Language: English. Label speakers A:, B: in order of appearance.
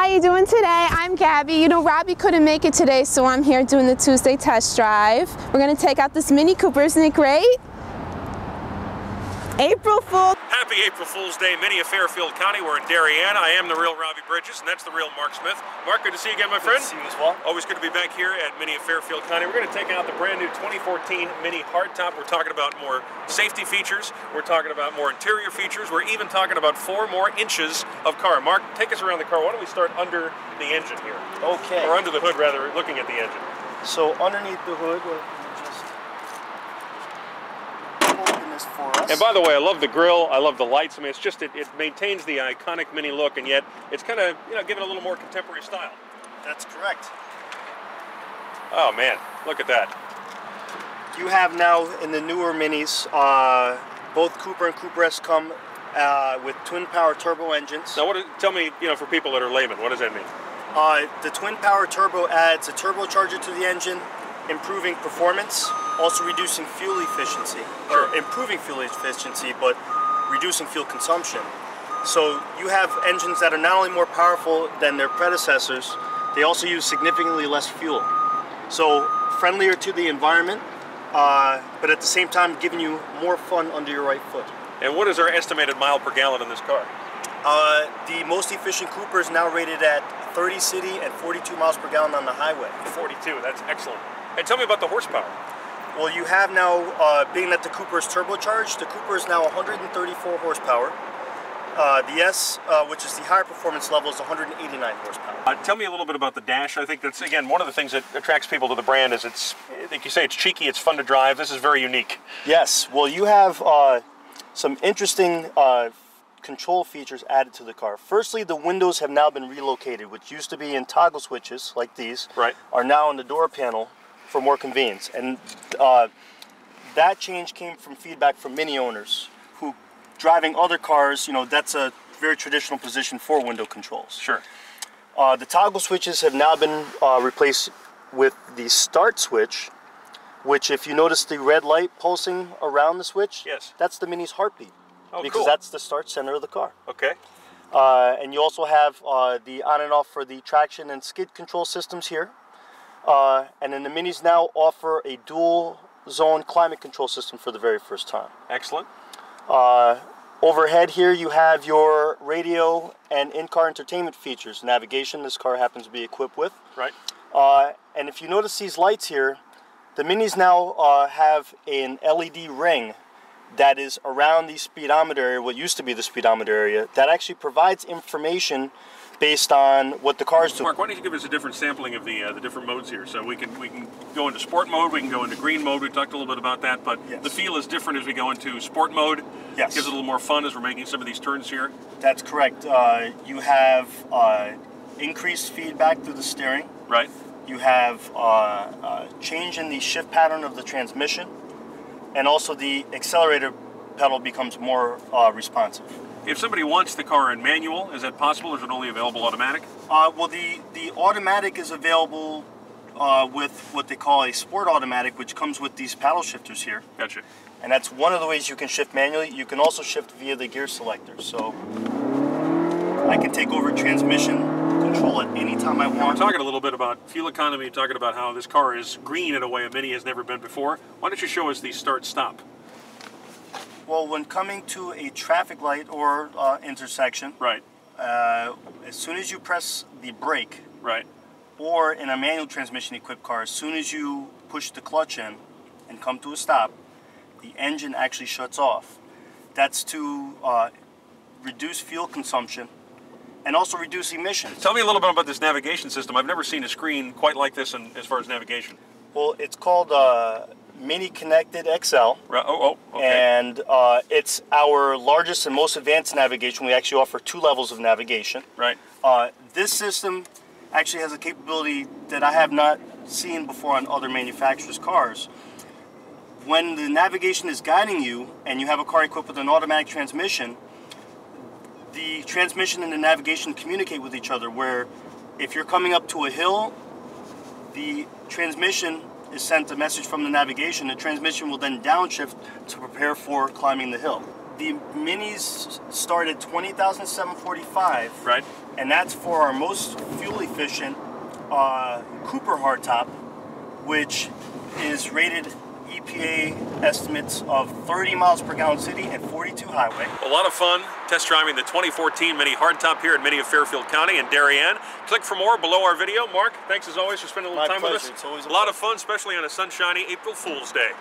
A: How you doing today? I'm Gabby. You know, Robby couldn't make it today, so I'm here doing the Tuesday test drive. We're going to take out this Mini Cooper. Isn't it great? April Fool.
B: Happy April Fool's Day, Mini of Fairfield County. We're in Darien. I am the real Robby Bridges, and that's the real Mark Smith. Mark, good to see you again, my friend.
C: Good to see you as well.
B: Always good to be back here at Mini of Fairfield County. We're going to take out the brand new 2014 Mini Hardtop. We're talking about more safety features. We're talking about more interior features. We're even talking about 4 more inches of car. Mark, take us around the car. Why don't we start under the engine here?
C: Okay.
B: Or under the hood, rather, looking at the engine.
C: So underneath the hood, we'll just open this for us.
B: And by the way, I love the grille. I love the lights. I mean, it's just, it maintains the iconic Mini look, and yet it's kind of, you know, given a little more contemporary style.
C: That's correct.
B: Oh man, look at that.
C: You have now in the newer Minis, both Cooper and Cooper S come with twin power turbo engines.
B: Now, tell me, you know, for people that are laymen, what does that mean?
C: The twin power turbo adds a turbocharger to the engine, improving performance, also reducing fuel efficiency, or improving fuel efficiency, but reducing fuel consumption. So you have engines that are not only more powerful than their predecessors, they also use significantly less fuel. So friendlier to the environment, but at the same time giving you more fun under your right foot.
B: And what is our estimated mile per gallon in this car?
C: The most efficient Cooper is now rated at 30 city and 42 miles per gallon on the highway. 42,
B: that's excellent. And tell me about the horsepower.
C: Well, you have now, being that the Cooper is turbocharged, the Cooper is now 134 horsepower. The S, which is the higher performance level, is 189 horsepower.
B: Tell me a little bit about the dash. I think that's, again, one of the things that attracts people to the brand is it's, like you say, it's cheeky, it's fun to drive. This is very unique.
C: Yes, well, you have some interesting control features added to the car. Firstly, the windows have now been relocated, which used to be in toggle switches like these, are now on the door panel for more convenience. And that change came from feedback from Mini owners who, driving other cars, you know, that's a very traditional position for window controls.
B: Sure.
C: The toggle switches have now been replaced with the start switch, which, if you notice the red light pulsing around the switch, that's the Mini's heartbbeat.
B: Oh,
C: because
B: cool.
C: That's the start center of the car.
B: Okay.
C: And you also have the on and off for the traction and skid control systems here. And then the Minis now offer a dual zone climate control system for the very first time.
B: Excellent.
C: Overhead here you have your radio and in-car entertainment features. Navigation, this car happens to be equipped with.
B: Right.
C: And if you notice these lights here, the Minis now have an LED ring that is around the speedometer area, what used to be the speedometer area, that actually provides information based on what the car's doing.
B: Mark, why don't you give us a different sampling of the different modes here? So we can go into sport mode, we can go into green mode. We talked a little bit about that, but the feel is different as we go into sport mode.
C: Yes.
B: Gives it a little more fun as we're making some of these turns here.
C: That's correct. You have increased feedback through the steering.
B: Right.
C: You have change in the shift pattern of the transmission, and also the accelerator pedal becomes more responsive.
B: If somebody wants the car in manual, is that possible, or is it only available automatic?
C: Well, the automatic is available with what they call a sport automatic, which comes with these paddle shifters here.
B: Gotcha.
C: And that's one of the ways you can shift manually. You can also shift via the gear selector. So I can take over transmission control at any time I want.
B: Now we're talking a little bit about fuel economy, talking about how this car is green in a way a Mini has never been before. Why don't you show us the start-stop?
C: Well, when coming to a traffic light or intersection, as soon as you press the brake, or in a manual transmission equipped car, as soon as you push the clutch in and come to a stop, the engine actually shuts off. That's to reduce fuel consumption and also reduce emissions.
B: Tell me a little bit about this navigation system. I've never seen a screen quite like this as far as navigation.
C: Well, it's called Mini Connected XL.
B: Okay.
C: And it's our largest and most advanced navigation. We actually offer 2 levels of navigation.
B: Right.
C: This system actually has a capability that I have not seen before on other manufacturers' cars. When the navigation is guiding you and you have a car equipped with an automatic transmission, the transmission and the navigation communicate with each other, where if you're coming up to a hill, the transmission is sent a message from the navigation. The transmission will then downshift to prepare for climbing the hill. The minis start at $20,745.
B: Right.
C: And that's for our most fuel efficient Cooper hardtop, which is rated EPA estimates of 30 miles per gallon city and 42 highway.
B: A lot of fun test driving the 2014 Mini hardtop here at Mini of Fairfield County in Darien. Click for more below our video. Mark, thanks as always for spending a little time with us.
C: It's always
B: a lot of fun, especially on a sunshiny April Fool's Day.